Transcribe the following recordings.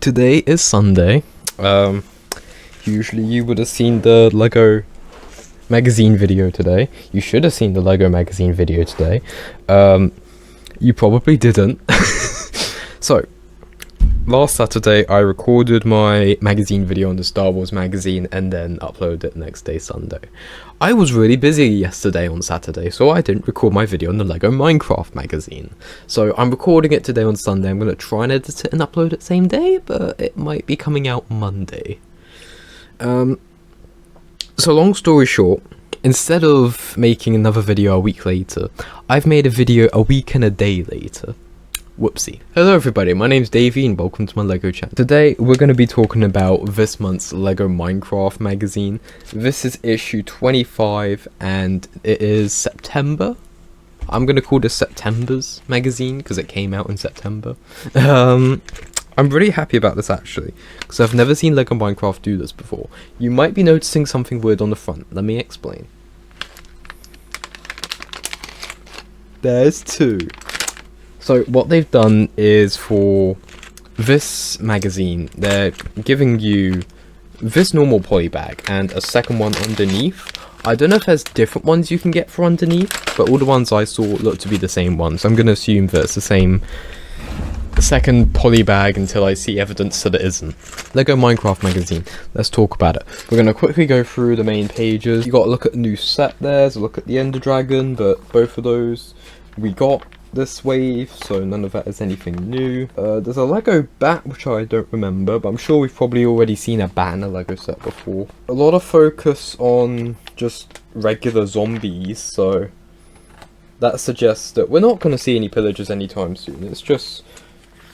Today is Sunday. Usually you would have seen the Lego magazine video today. You should have seen the Lego magazine video today. You probably didn't. So, last Saturday I recorded my magazine video on the Star Wars magazine and then uploaded it next day, Sunday. I was really busy yesterday on Saturday, so I didn't record my video on the Lego Minecraft magazine. So I'm recording it today on Sunday. I'm going to try and edit it and upload it same day, but it might be coming out Monday. So long story short, instead of making another video a week later, I've made a video a week and a day later. Whoopsie. Hello everybody, my name's Davey and welcome to my Lego channel. Today we're going to be talking about this month's Lego Minecraft magazine. This is issue 25 and it is September. I'm going to call this September's magazine because it came out in September. I'm really happy about this actually, because I've never seen Lego Minecraft do this before. You might be noticing something weird on the front. Let me explain. There's two. So what they've done is, for this magazine, they're giving you this normal poly bag and a second one underneath. I don't know if there's different ones you can get for underneath, but all the ones I saw look to be the same one. So I'm going to assume that it's the same second poly bag until I see evidence that it isn't. Lego Minecraft magazine. Let's talk about it. We're going to quickly go through the main pages. You got to look at the new set there, so look at the Ender Dragon, but both of those we got this wave, so none of that is anything new. There's a Lego bat, which I don't remember, but I'm sure we've probably already seen a bat in a Lego set before. A lot of focus on just regular zombies, so that suggests that we're not going to see any pillagers anytime soon. It's just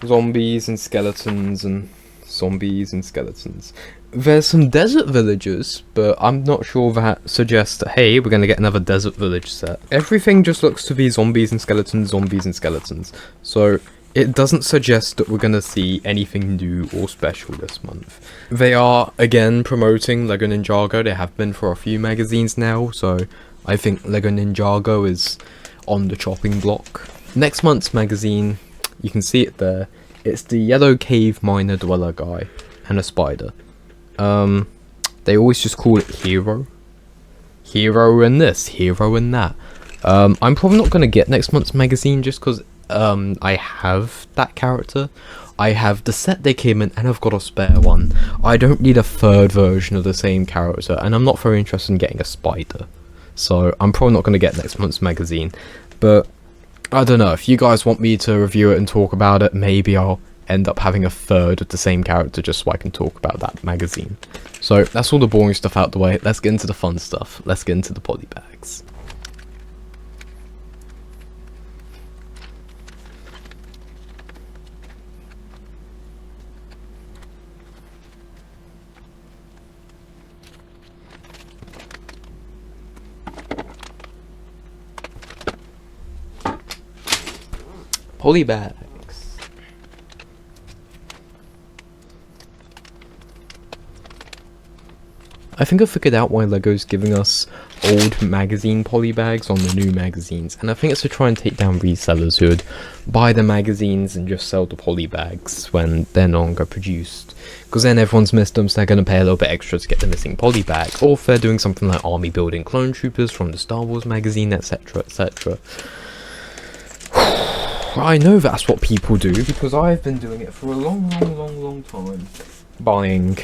zombies and skeletons and zombies and skeletons. There's some desert villagers, but I'm not sure that suggests that, hey, we're going to get another desert village set. Everything just looks to be zombies and skeletons, zombies and skeletons. So it doesn't suggest that we're going to see anything new or special this month. They are, again, promoting Lego Ninjago. They have been for a few magazines now, so I think Lego Ninjago is on the chopping block. Next month's magazine, you can see it there. It's the yellow cave miner dweller guy and a spider. They always just call it Hero. Hero in this, Hero in that. I'm probably not going to get next month's magazine just because I have that character. I have the set they came in and I've got a spare one. I don't need a third version of the same character, and I'm not very interested in getting a spider. So I'm probably not going to get next month's magazine. But I don't know, if you guys want me to review it and talk about it, maybe I'll end up having a third of the same character just so I can talk about that magazine. So that's all the boring stuff out the way. Let's get into the fun stuff. Let's get into the poly bags. Poly bags. I think I figured out why Lego's giving us old magazine poly bags on the new magazines, and I think it's to try and take down resellers who would buy the magazines and just sell the poly bags when they're no longer produced, because then everyone's missed them, so they're going to pay a little bit extra to get the missing poly bag. Or if they're doing something like army building clone troopers from the Star Wars magazine, etc, etc. I know that's what people do, because I've been doing it for a long time. Buying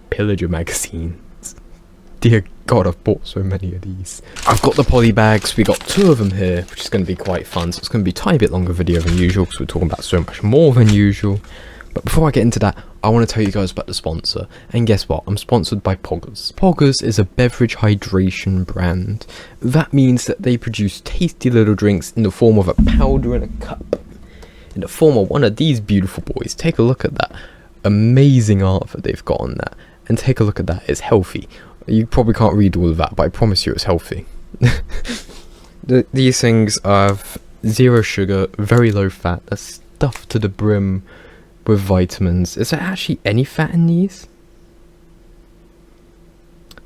pillager magazines. Dear God, I've bought so many of these. I've got the poly bags. We got two of them here, which is going to be quite fun. So it's going to be a tiny bit longer video than usual because we're talking about so much more than usual. But before I get into that, I want to tell you guys about the sponsor. And guess what? I'm sponsored by POGGERS. POGGERS is a beverage hydration brand. That means that they produce tasty little drinks in the form of a powder in a cup. In the form of one of these beautiful boys. Take a look at that. Amazing art that they've got on that. And take a look at that. It's healthy. You probably can't read all of that, but I promise you it's healthy. These things have zero sugar, very low fat. They're stuffed to the brim with vitamins. Is there actually any fat in these?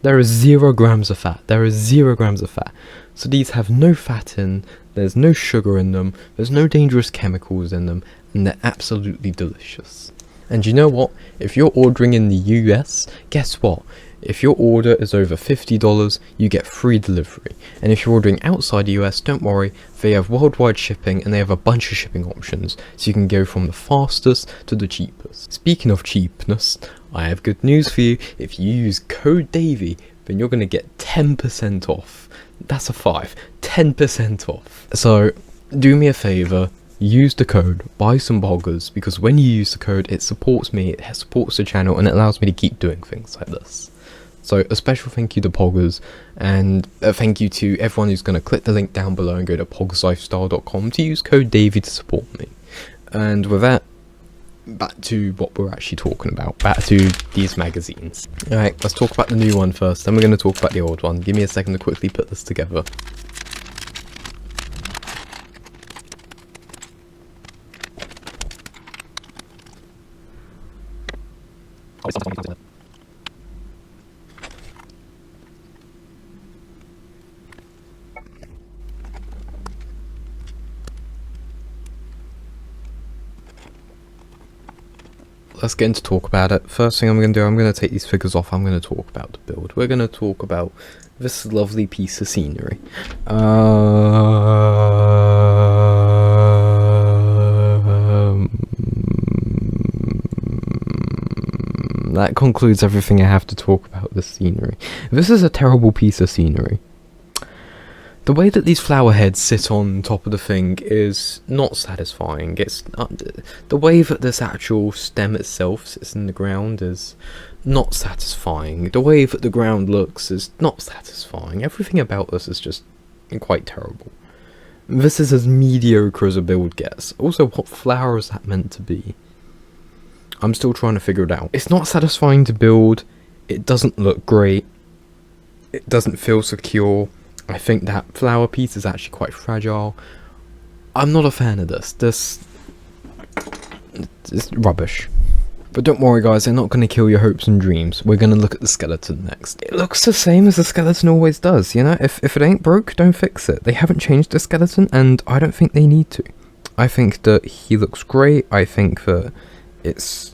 There is 0 grams of fat. There is 0 grams of fat. So these have no fat in, there's no sugar in them, there's no dangerous chemicals in them, and they're absolutely delicious. And you know what? If you're ordering in the US, guess what? If your order is over $50, you get free delivery. And if you're ordering outside the US, don't worry, they have worldwide shipping and they have a bunch of shipping options. So you can go from the fastest to the cheapest. Speaking of cheapness, I have good news for you. If you use code Davey, then you're going to get 10% off. That's a 5. 10% off. So do me a favor. Use the code, buy some poggers, because when you use the code, it supports me, it supports the channel, and it allows me to keep doing things like this. So a special thank you to poggers, and a thank you to everyone who's going to click the link down below and go to poggerslifestyle.com to use code Davey to support me. And with that, back to what we're actually talking about, back to these magazines. Alright, let's talk about the new one first, then we're going to talk about the old one. Give me a second to quickly put this together. Let's get into talk about it. First thing I'm going to do, I'm going to take these figures off. I'm going to talk about the build. We're going to talk about this lovely piece of scenery. That concludes everything I have to talk about this scenery. This is a terrible piece of scenery. The way that these flower heads sit on top of the thing is not satisfying. It's the way that this actual stem itself sits in the ground is not satisfying. The way that the ground looks is not satisfying. Everything about this is just quite terrible. This is as mediocre as a build gets. Also, what flower is that meant to be? I'm still trying to figure it out. It's not satisfying to build. It doesn't look great. It doesn't feel secure. I think that flower piece is actually quite fragile. I'm not a fan of this. This is rubbish. But don't worry guys, they're not going to kill your hopes and dreams. We're going to look at the skeleton next. It looks the same as the skeleton always does, you know? If it ain't broke, don't fix it. They haven't changed the skeleton, and I don't think they need to. I think that he looks great. I think that it's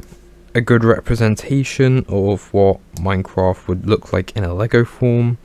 a good representation of what Minecraft would look like in a Lego form.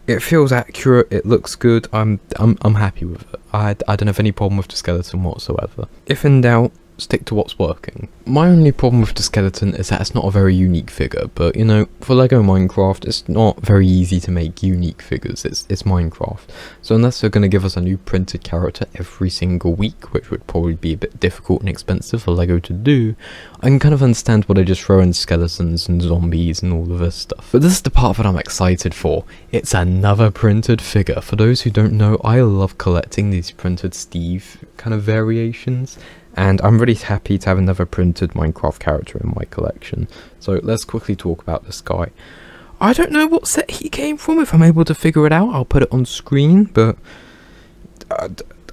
It feels accurate, it looks good, I'm happy with it. I don't have any problem with the skeleton whatsoever. If in doubt, stick to what's working. My only problem with the skeleton is that it's not a very unique figure, but you know, for Lego Minecraft, it's not very easy to make unique figures, it's Minecraft. So unless they're going to give us a new printed character every single week, which would probably be a bit difficult and expensive for Lego to do, I can kind of understand why they just throw in skeletons and zombies and all of this stuff. But this is the part that I'm excited for. It's another printed figure. For those who don't know, I love collecting these printed Steve kind of variations. And I'm really happy to have another printed Minecraft character in my collection. So let's quickly talk about this guy. I don't know what set he came from. If I'm able to figure it out, I'll put it on screen. But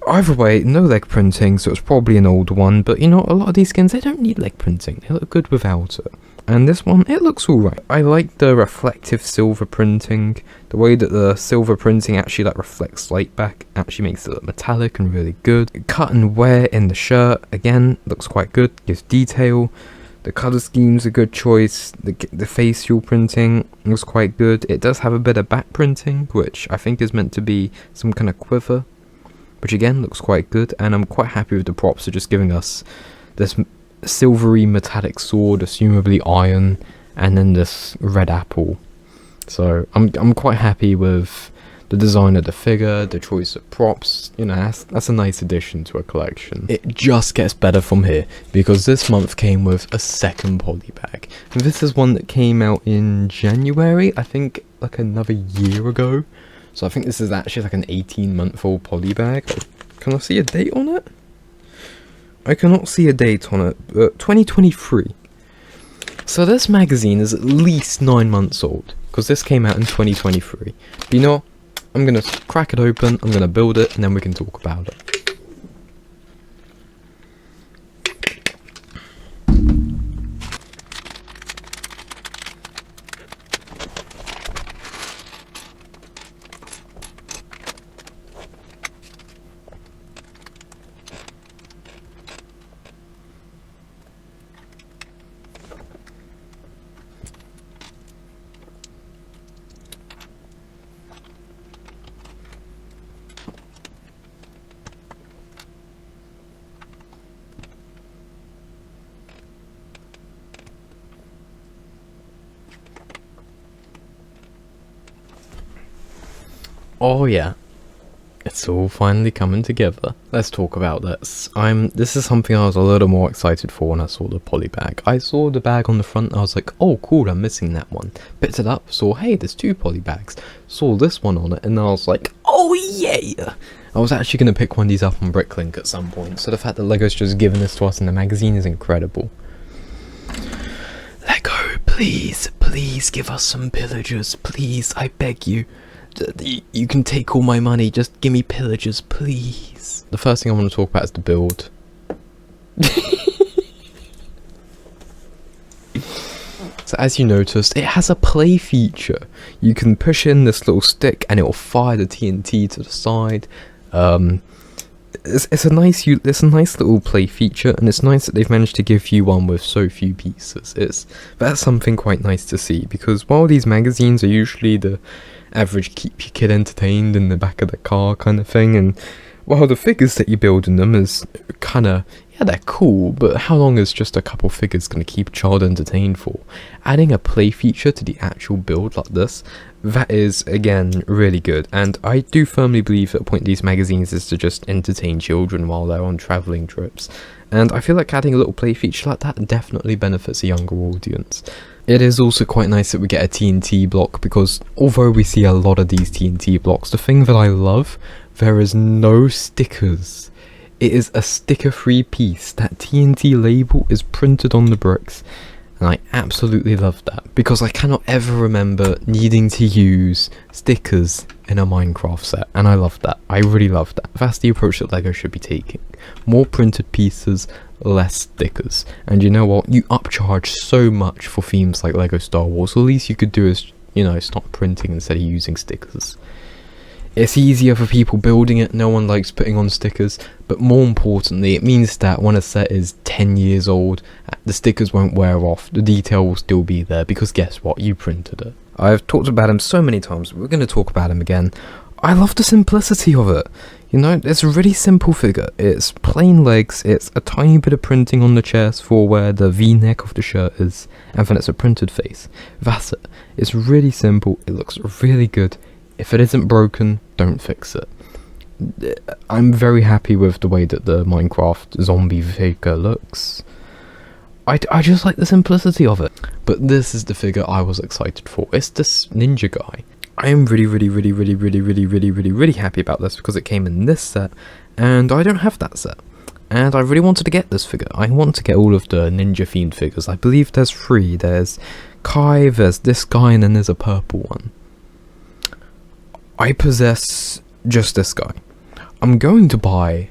either way, no leg printing, so it's probably an old one. But you know, a lot of these skins, they don't need leg printing. They look good without it. And this one, it looks alright. I like the reflective silver printing. The way that the silver printing actually like reflects light back actually makes it look metallic and really good. Cut and wear in the shirt, again, looks quite good. Gives detail. The colour scheme's a good choice. The facial printing was quite good. It does have a bit of back printing, which I think is meant to be some kind of quiver. Which again, looks quite good. And I'm quite happy with the props. They're just giving us this silvery metallic sword, assumably iron, and then this red apple. So I'm quite happy with the design of the figure, the choice of props. You know, that's a nice addition to a collection. It just gets better from here, because this month came with a second poly bag. And this is one that came out in January, I think like another year ago. So I think this is actually like an 18-month-old poly bag. Can I see a date on it? I cannot see a date on it, but 2023. So this magazine is at least 9 months old, because this came out in 2023. But you know, I'm going to crack it open, I'm going to build it, and then we can talk about it. Oh yeah, it's all finally coming together. Let's talk about this. This is something I was a little more excited for when I saw the poly bag. I saw the bag on the front, I was like, oh cool, I'm missing that one. Picked it up, saw, hey, there's 2 poly bags. Saw this one on it, and I was like, oh yeah! I was actually going to pick one of these up on Bricklink at some point, so the fact that LEGO's just given this to us in the magazine is incredible. LEGO, please, please give us some pillagers, please, I beg you. You can take all my money, just give me pillagers, please. The first thing I want to talk about is the build. So as you noticed, it has a play feature. You can push in this little stick and it will fire the TNT to the side. It's a nice little play feature, and it's nice that they've managed to give you one with so few pieces. That's something quite nice to see, because while these magazines are usually the average keep your kid entertained in the back of the car kind of thing, and while the figures that you build in them is kind of, yeah, they're cool, but how long is just a couple figures going to keep a child entertained for? Adding a play feature to the actual build like this, that is, again, really good. And I do firmly believe that the point of these magazines is to just entertain children while they're on travelling trips. And I feel like adding a little play feature like that definitely benefits a younger audience. It is also quite nice that we get a TNT block, because although we see a lot of these TNT blocks, the thing that I love, there is no stickers. It is a sticker-free piece. That TNT label is printed on the bricks, and I absolutely love that, because I cannot ever remember needing to use stickers in a Minecraft set, and I love that. I really love that. That's the approach that LEGO should be taking. More printed pieces, less stickers. And you know what? You upcharge so much for themes like LEGO Star Wars. The least you could do is, you know, stop printing instead of using stickers. It's easier for people building it, no one likes putting on stickers, but more importantly, it means that when a set is 10 years old, the stickers won't wear off, the detail will still be there, because guess what, you printed it. I've talked about him so many times, we're going to talk about him again. I love the simplicity of it. You know, it's a really simple figure. It's plain legs, it's a tiny bit of printing on the chest for where the V-neck of the shirt is, and then it's a printed face. That's it. It's really simple, it looks really good. If it isn't broken, don't fix it. I'm very happy with the way that the Minecraft zombie figure looks. I just like the simplicity of it. But this is the figure I was excited for. It's this ninja guy. I am really happy about this, because it came in this set, and I don't have that set. And I really wanted to get this figure. I want to get all of the ninja themed figures. I believe there's 3. There's Kai, there's this guy, and then there's a purple one. I possess just this guy. I'm going to buy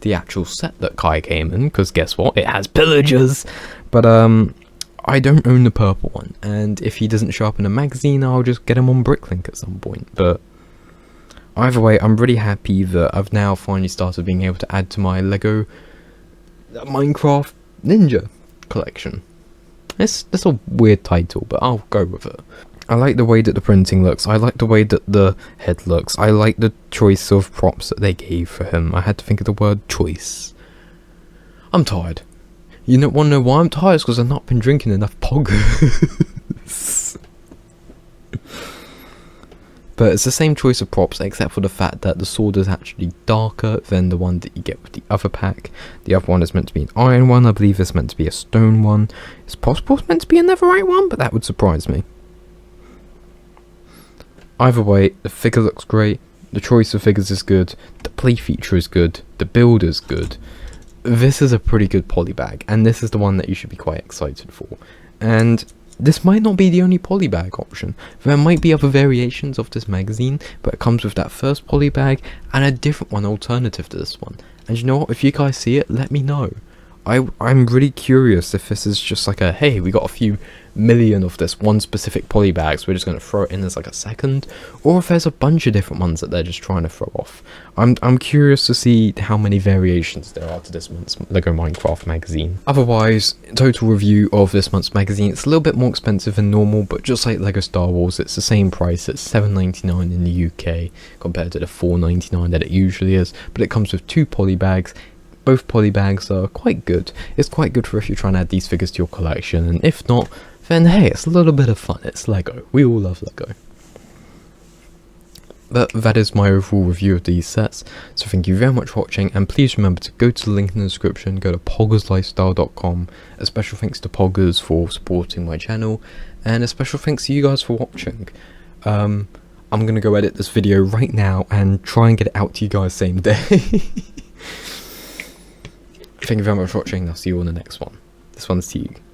the actual set that Kai came in, because guess what? It has pillagers! But, I don't own the purple one, and if he doesn't show up in a magazine, I'll just get him on Bricklink at some point. But either way, I'm really happy that I've now finally started being able to add to my LEGO Minecraft Ninja collection. It's a weird title, but I'll go with it. I like the way that the printing looks, I like the way that the head looks, I like the choice of props that they gave for him. I had to think of the word choice. I'm tired. You don't want to know why I'm tired? It's because I've not been drinking enough poggers. But it's the same choice of props, except for the fact that the sword is actually darker than the one that you get with the other pack. The other one is meant to be an iron one, I believe it's meant to be a stone one. It's possible it's meant to be a netherite one, but that would surprise me. Either way, the figure looks great, the choice of figures is good, the play feature is good, the build is good. This is a pretty good poly bag, and this is the one that you should be quite excited for. And this might not be the only poly bag option. There might be other variations of this magazine, but it comes with that first poly bag and a different one alternative to this one. And you know what, if you guys see it, let me know. I'm really curious if this is just like a, hey, we got a few million of this one specific poly bag, so we're just going to throw it in as like a second, or if there's a bunch of different ones that they're just trying to throw off. I'm curious to see how many variations there are to this month's LEGO Minecraft magazine. Otherwise, total review of this month's magazine, it's a little bit more expensive than normal, but just like LEGO Star Wars, it's the same price. It's $7.99 in the UK compared to the $4.99 that it usually is, but it comes with 2 poly bags. Both poly bags are quite good. It's quite good for if you're trying to add these figures to your collection, and if not, then hey, it's a little bit of fun. It's LEGO. We all love LEGO. that is my overall review of these sets. So thank you very much for watching, and please remember to go to the link in the description, go to poggerslifestyle.com. A special thanks to Poggers for supporting my channel, and a special thanks to you guys for watching. I'm gonna go edit this video right now and try and get it out to you guys same day. Thank you very much for watching, I'll see you on the next one. This one's to you.